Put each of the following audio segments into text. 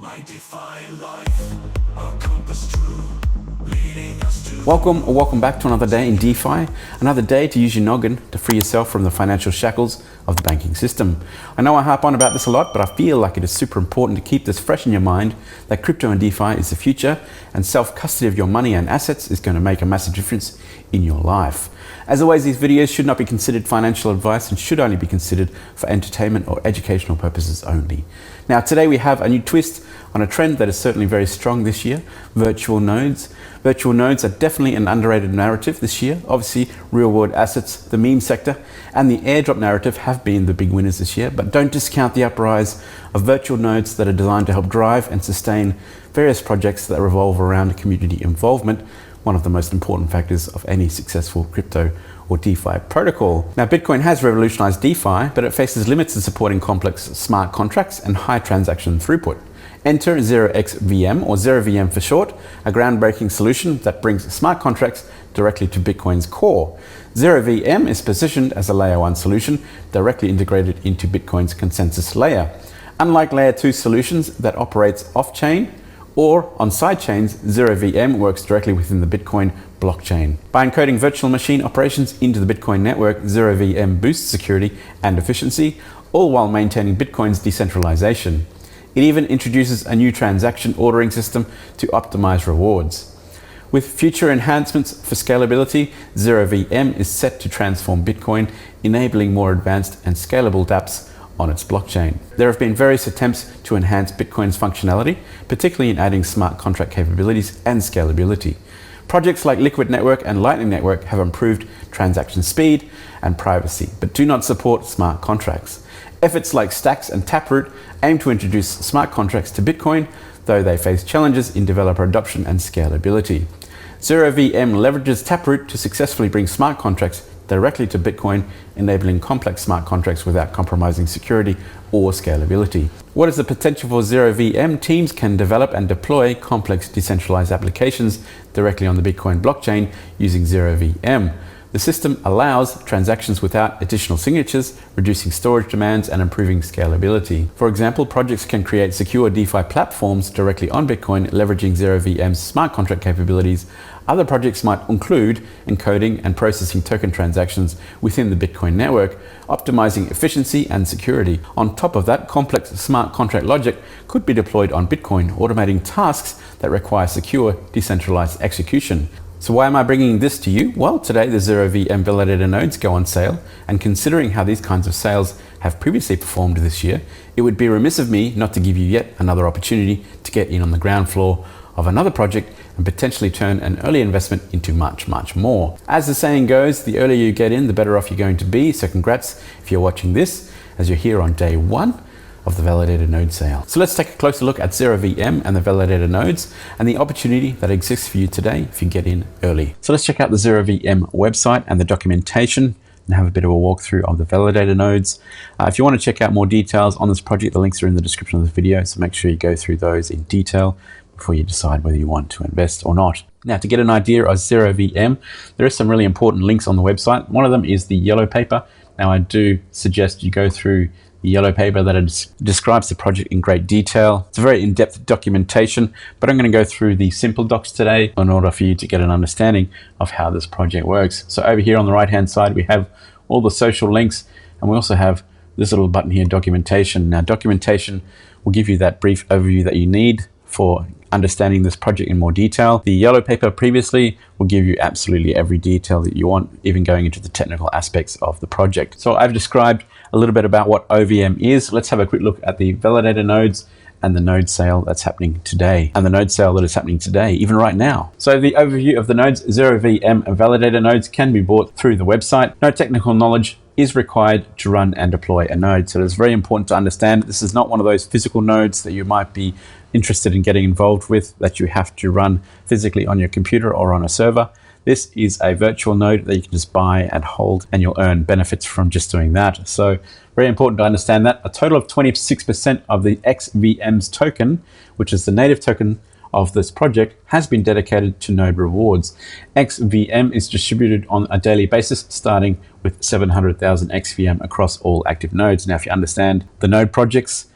My DeFi life, a compass true, leading us to... Welcome back to another day in DeFi, another day to use your noggin to free yourself from the financial shackles of the banking system. I know I harp on about this a lot, but I feel like it is super important to keep this fresh in your mind that crypto and DeFi is the future, and self-custody of your money and assets is going to make a massive difference in your life. As always, these videos should not be considered financial advice and should only be considered for entertainment or educational purposes only. Now, today we have a new twist on a trend that is certainly very strong this year, virtual nodes. Virtual nodes are definitely an underrated narrative this year. Obviously, real-world assets, the meme sector, and the airdrop narrative have been the big winners this year, but don't discount the uprise of virtual nodes that are designed to help drive and sustain various projects that revolve around community involvement, one of the most important factors of any successful crypto or DeFi protocol. Now, Bitcoin has revolutionized DeFi, but it faces limits in supporting complex smart contracts and high transaction throughput. Enter 0xVM, or 0VM for short, a groundbreaking solution that brings smart contracts directly to Bitcoin's core. 0VM is positioned as a layer 1 solution directly integrated into Bitcoin's consensus layer. Unlike layer 2 solutions that operates off-chain or on sidechains, 0VM works directly within the Bitcoin blockchain. By encoding virtual machine operations into the Bitcoin network, 0VM boosts security and efficiency, all while maintaining Bitcoin's decentralization. It even introduces a new transaction ordering system to optimize rewards. With future enhancements for scalability, 0VM is set to transform Bitcoin, enabling more advanced and scalable dApps on its blockchain. There have been various attempts to enhance Bitcoin's functionality, particularly in adding smart contract capabilities and scalability. Projects like Liquid Network and Lightning Network have improved transaction speed and privacy, but do not support smart contracts. Efforts like Stacks and Taproot aim to introduce smart contracts to Bitcoin, though they face challenges in developer adoption and scalability. 0VM leverages Taproot to successfully bring smart contracts directly to Bitcoin, enabling complex smart contracts without compromising security or scalability. What is the potential for 0VM? Teams can develop and deploy complex decentralized applications directly on the Bitcoin blockchain using 0VM. The system allows transactions without additional signatures, reducing storage demands and improving scalability. For example, projects can create secure DeFi platforms directly on Bitcoin, leveraging 0VM's smart contract capabilities. Other projects might include encoding and processing token transactions within the Bitcoin network, optimizing efficiency and security. On top of that, complex smart contract logic could be deployed on Bitcoin, automating tasks that require secure, decentralized execution. So why am I bringing this to you? Well, today the 0VM validator nodes go on sale, and considering how these kinds of sales have previously performed this year, it would be remiss of me not to give you yet another opportunity to get in on the ground floor of another project and potentially turn an early investment into much, much more. As the saying goes, the earlier you get in, the better off you're going to be. So congrats if you're watching this, as you're here on day 1 of the validator node sale. So let's take a closer look at 0VM and the validator nodes and the opportunity that exists for you today if you get in early. So let's check out the 0VM website and the documentation and have a bit of a walkthrough of the validator nodes. If you want to check out more details on this project, the links are in the description of the video, so make sure you go through those in detail before you decide whether you want to invest or not. Now, to get an idea of 0VM, there are some really important links on the website. One of them is the yellow paper. Now, I do suggest you go through the yellow paper that describes the project in great detail. It's a very in-depth documentation, but I'm going to go through the simple docs today in order for you to get an understanding of how this project works. So over here on the right-hand side, we have all the social links, and we also have this little button here, documentation. Now, documentation will give you that brief overview that you need for understanding this project in more detail. The yellow paper previously will give you absolutely every detail that you want, even going into the technical aspects of the project. So I've described a little bit about what OVM is. Let's have a quick look at the validator nodes and the node sale that's happening today, and the node sale that is happening today, even right now. So the overview of the nodes, 0VM and validator nodes can be bought through the website. No technical knowledge is required to run and deploy a node. So it's very important to understand this is not one of those physical nodes that you might be interested in getting involved with that you have to run physically on your computer or on a server. This is a virtual node that you can just buy and hold, and you'll earn benefits from just doing that. So very important to understand that. A total of 26% of the XVM's token, which is the native token of this project, has been dedicated to node rewards. XVM is distributed on a daily basis, starting with 700,000 XVM across all active nodes. Now, if you understand the node projects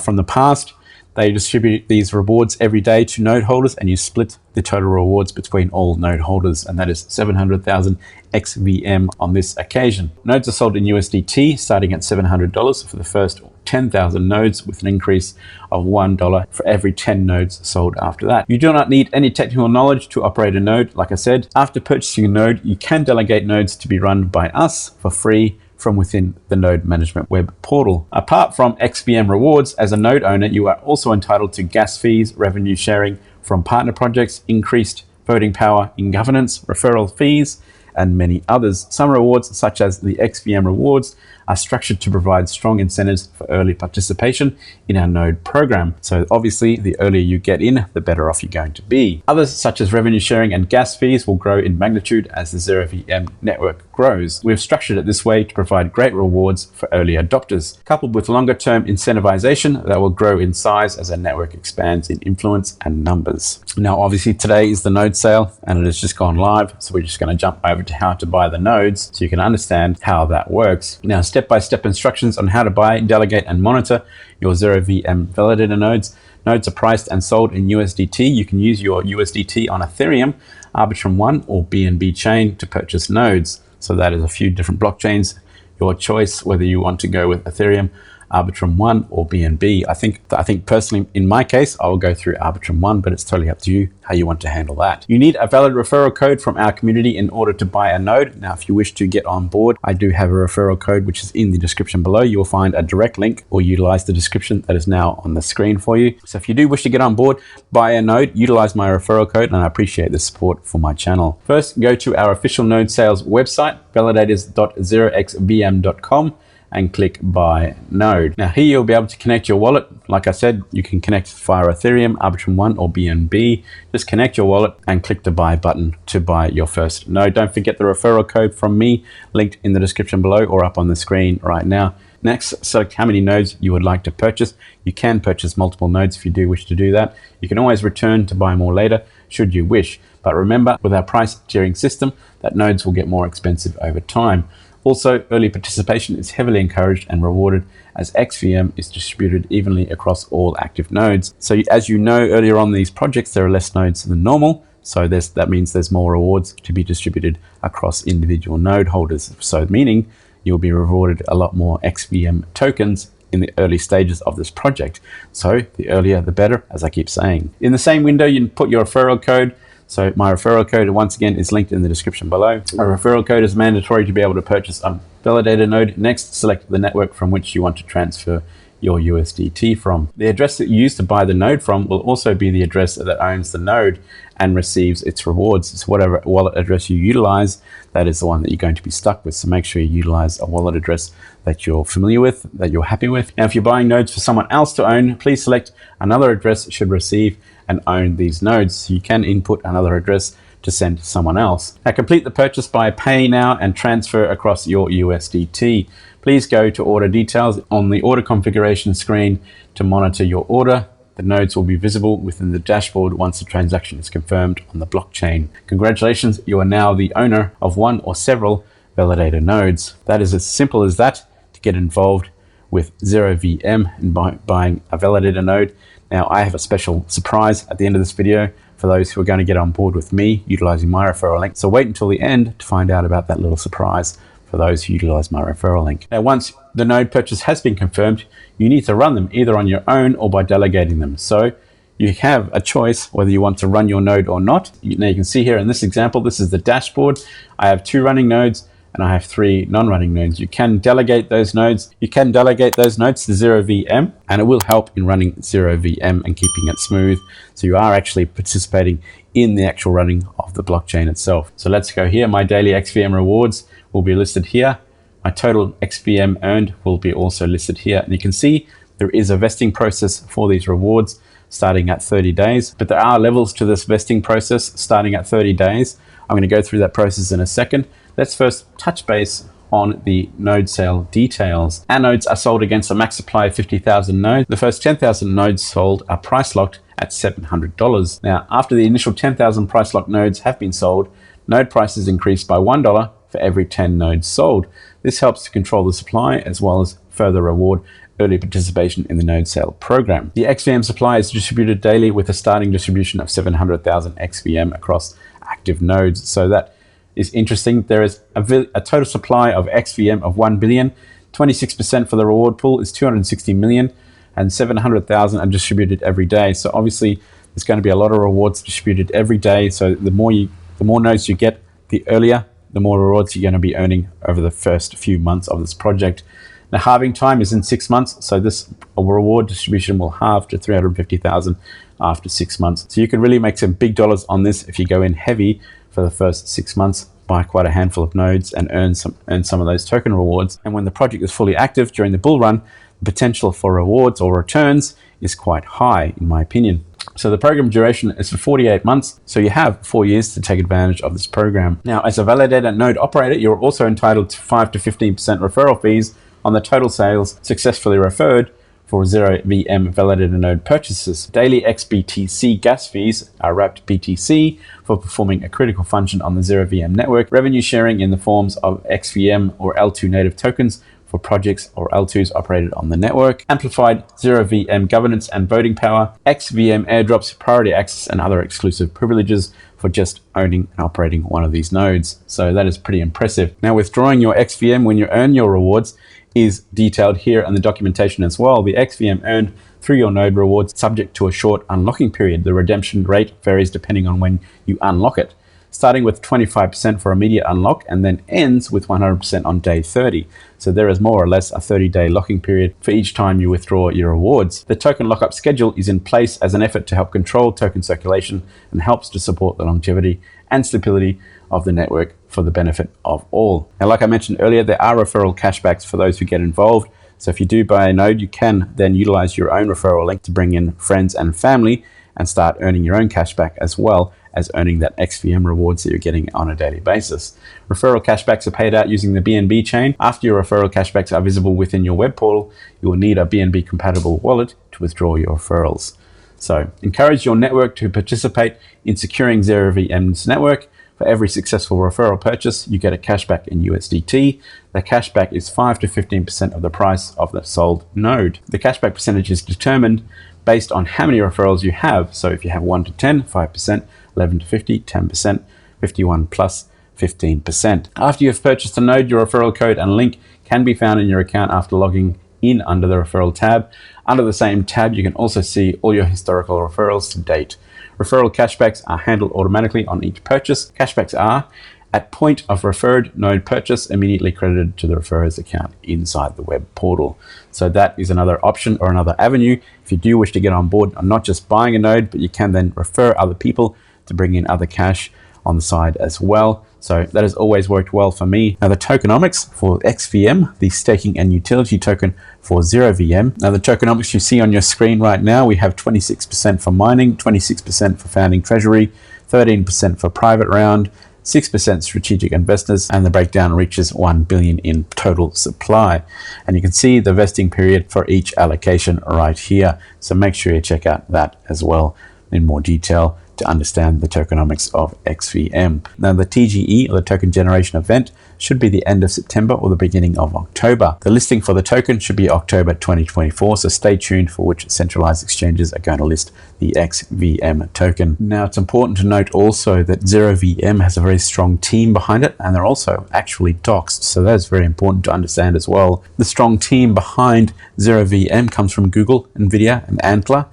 from the past, They distribute these rewards every day to node holders, and you split the total rewards between all node holders, and that is 700,000 XVM on this occasion. Nodes are sold in USDT starting at $700 for the first 10,000 nodes, with an increase of $1 for every 10 nodes sold after that. You do not need any technical knowledge to operate a node. Like I said, after purchasing a node, you can delegate nodes to be run by us for free from within the node management web portal. Apart from XVM rewards, as a node owner, you are also entitled to gas fees, revenue sharing from partner projects, increased voting power in governance, referral fees, and many others. Some rewards, such as the XVM rewards, are structured to provide strong incentives for early participation in our node program. So obviously, the earlier you get in, the better off you're going to be. Others, such as revenue sharing and gas fees, will grow in magnitude as the 0VM network grows. We've structured it this way to provide great rewards for early adopters, coupled with longer-term incentivization that will grow in size as our network expands in influence and numbers. Now, obviously, today is the node sale, and it has just gone live, so we're just going to jump over to how to buy the nodes so you can understand how that works. Now, step-by-step instructions on how to buy, delegate, and monitor your 0VM validator nodes. Nodes are priced and sold in USDT. You can use your USDT on Ethereum, Arbitrum One, or BNB chain to purchase nodes. So that is a few different blockchains. Your choice whether you want to go with Ethereum, Arbitrum One, or BNB. I think personally, in my case, I will go through Arbitrum One, but it's totally up to you how you want to handle that. You need a valid referral code from our community in order to buy a node. Now, if you wish to get on board, I do have a referral code which is in the description below. You will find a direct link, or utilize the description that is now on the screen for you. So if you do wish to get on board, buy a node, utilize my referral code, and I appreciate the support for my channel. First, go to our official node sales website, validators.0xvm.com, and click buy node. Now here you'll be able to connect your wallet. Like I said, you can connect via Ethereum, Arbitrum One, or BNB. Just connect your wallet and click the buy button to buy your first node. Don't forget the referral code from me, linked in the description below or up on the screen right now. Next, select how many nodes you would like to purchase. You can purchase multiple nodes if you do wish to do that. You can always return to buy more later should you wish. But remember, with our price tiering system, that nodes will get more expensive over time. Also, early participation is heavily encouraged and rewarded, as XVM is distributed evenly across all active nodes. So as you know, earlier on in these projects, there are less nodes than normal. So that means there's more rewards to be distributed across individual node holders. So meaning you'll be rewarded a lot more XVM tokens in the early stages of this project. So the earlier, the better, as I keep saying. In the same window, you can put your referral code. So my referral code, once again, is linked in the description below. A referral code is mandatory to be able to purchase a validator node. Next, select the network from which you want to transfer your USDT from. The address that you use to buy the node from will also be the address that owns the node and receives its rewards. So whatever wallet address you utilize, that is the one that you're going to be stuck with. So make sure you utilize a wallet address that you're familiar with, that you're happy with. Now, if you're buying nodes for someone else to own, please select another address that should receive and own these nodes. So you can input another address to send to someone else. Now, complete the purchase by pay now and transfer across your USDT. Please go to order details on the order configuration screen to monitor your order. The nodes will be visible within the dashboard once the transaction is confirmed on the blockchain. Congratulations, you are now the owner of one or several validator nodes. That is as simple as that to get involved with 0VM and buying a validator node. Now, I have a special surprise at the end of this video for those who are going to get on board with me utilizing my referral link. So wait until the end to find out about that little surprise for those who utilize my referral link. Now, once the node purchase has been confirmed, you need to run them either on your own or by delegating them. So you have a choice whether you want to run your node or not. Now you can see here in this example, this is the dashboard. I have 2 running nodes and I have 3 non-running nodes. You can delegate those nodes. You can delegate those nodes to 0VM, and it will help in running 0VM and keeping it smooth. So you are actually participating in the actual running of the blockchain itself. So let's go here. My daily XVM rewards will be listed here. My total XVM earned will be also listed here. And you can see there is a vesting process for these rewards starting at 30 days, but there are levels to this vesting process starting at 30 days. I'm going to go through that process in a second. Let's first touch base on the node sale details. Our nodes are sold against a max supply of 50,000 nodes. The first 10,000 nodes sold are price locked at $700. Now, after the initial 10,000 price locked nodes have been sold, node prices increase by $1 for every 10 nodes sold. This helps to control the supply as well as further reward early participation in the node sale program. The XVM supply is distributed daily with a starting distribution of 700,000 XVM across active nodes. So that is interesting. There is a total supply of XVM of 1 billion. 26% for the reward pool is 260 million, and 700,000 are distributed every day. So obviously there's going to be a lot of rewards distributed every day. So the more nodes you get, the earlier, the more rewards you're going to be earning over the first few months of this project. The halving time is in 6 months, so this reward distribution will halve to 350,000 after 6 months. So you can really make some big dollars on this if you go in heavy for the first 6 months, buy quite a handful of nodes and earn some of those token rewards. And when the project is fully active during the bull run, the potential for rewards or returns is quite high, in my opinion. So the program duration is for 48 months, so you have 4 years to take advantage of this program. Now, as a validated node operator, you're also entitled to 5 to 15% referral fees on the total sales successfully referred for 0VM validated node purchases. Daily XBTC gas fees are wrapped BTC for performing a critical function on the 0VM network. Revenue sharing in the forms of XVM or L2 native tokens for projects or L2s operated on the network. Amplified 0VM governance and voting power. XVM airdrops, priority access, and other exclusive privileges for just owning and operating one of these nodes. So that is pretty impressive. Now, withdrawing your XVM when you earn your rewards is detailed here in the documentation as well. The XVM earned through your node rewards subject to a short unlocking period. The redemption rate varies depending on when you unlock it, starting with 25% for immediate unlock and then ends with 100% on day 30. So there is more or less a 30-day locking period for each time you withdraw your rewards. The token lockup schedule is in place as an effort to help control token circulation and helps to support the longevity and stability of the network for the benefit of all. Now, like I mentioned earlier, there are referral cashbacks for those who get involved. So if you do buy a node, you can then utilize your own referral link to bring in friends and family and start earning your own cashback, as well as earning that XVM rewards that you're getting on a daily basis. Referral cashbacks are paid out using the BNB chain. After your referral cashbacks are visible within your web portal, you will need a BNB compatible wallet to withdraw your referrals. So encourage your network to participate in securing 0VM's network. For every successful referral purchase, you get a cashback in USDT. The cashback is 5 to 15% of the price of the sold node. The cashback percentage is determined based on how many referrals you have. So if you have 1 to 10, 5%, 11 to 50, 10%, 51 plus 15%. After you've purchased a node, your referral code and link can be found in your account after logging in under the referral tab. Under the same tab, you can also see all your historical referrals to date. Referral cashbacks are handled automatically on each purchase. Cashbacks are, at point of referred node purchase, immediately credited to the referrer's account inside the web portal. So that is another option or another avenue if you do wish to get on board on not just buying a node, but you can then refer other people to bring in other cash on the side as well. So that has always worked well for me. Now the tokenomics for XVM, the staking and utility token for 0VM. Now the tokenomics you see on your screen right now, we have 26% for mining, 26% for founding treasury, 13% for private round, 6% strategic investors, and the breakdown reaches 1 billion in total supply. And you can see the vesting period for each allocation right here. So make sure you check out that as well in more detail to understand the tokenomics of XVM. Now the TGE, or the token generation event, should be the end of September or the beginning of October. The listing for the token should be October 2024, so stay tuned for which centralized exchanges are going to list the XVM token. Now it's important to note also that 0VM has a very strong team behind it, and they're also actually doxed, so that's very important to understand as well. The strong team behind 0VM comes from Google, Nvidia, and Antler.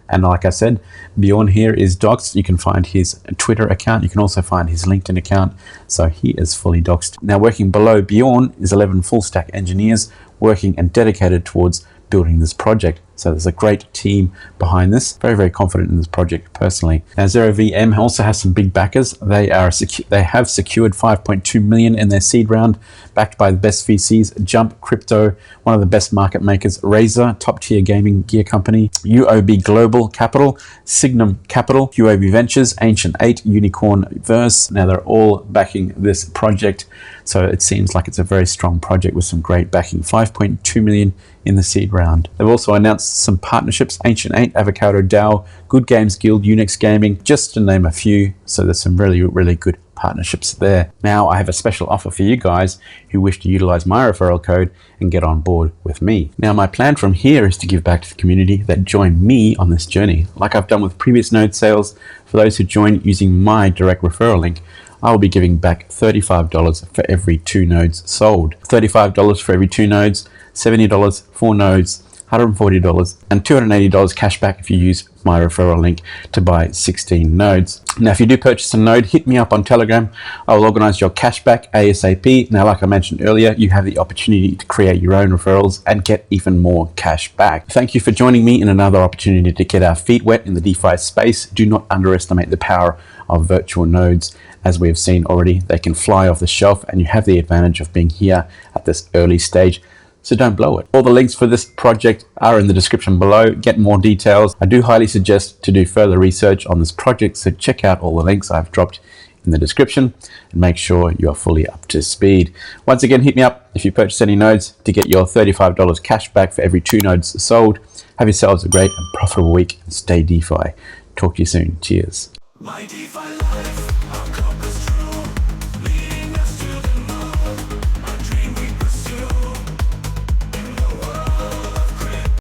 And like I said, Bjorn here is doxed. You can find his Twitter account. You can also find his LinkedIn account. So he is fully doxed. Now working below Bjorn is 11 full stack engineers working and dedicated towards building this project. So there's a great team behind this. Very, very confident in this project personally. Now 0VM also has some big backers. They have secured 5.2 million in their seed round, backed by the best VCs, Jump Crypto, one of the best market makers, Razer, top tier gaming gear company, UOB Global Capital, Signum Capital, UOB Ventures, Ancient 8, Unicorn Verse. Now they're all backing this project. So it seems like it's a very strong project with some great backing. 5.2 million in the seed round. They've also announced some partnerships, Ancient 8, Avocado DAO, Good Games Guild, Unix Gaming, just to name a few. So there's some really, really good partnerships there. Now I have a special offer for you guys who wish to utilize my referral code and get on board with me. Now my plan from here is to give back to the community that join me on this journey. Like I've done with previous node sales, for those who join using my direct referral link, I will be giving back $35 for every 2 nodes sold. $35 for every 2 nodes, $70 for nodes, $140 and $280 cash back if you use my referral link to buy 16 nodes. Now if you do purchase a node, hit me up on Telegram. I will organize your cash back ASAP. Now like I mentioned earlier, you have the opportunity to create your own referrals and get even more cash back. Thank you for joining me in another opportunity to get our feet wet in the DeFi space. Do not underestimate the power of virtual nodes. As we have seen already, they can fly off the shelf and you have the advantage of being here at this early stage. So don't blow it. All the links for this project are in the description below. Get more details. I do highly suggest to do further research on this project, so check out all the links I've dropped in the description and make sure you are fully up to speed. Once again, hit me up if you purchase any nodes to get your $35 cash back for every 2 nodes sold. Have yourselves a great and profitable week and stay DeFi. Talk to you soon. Cheers. My DeFi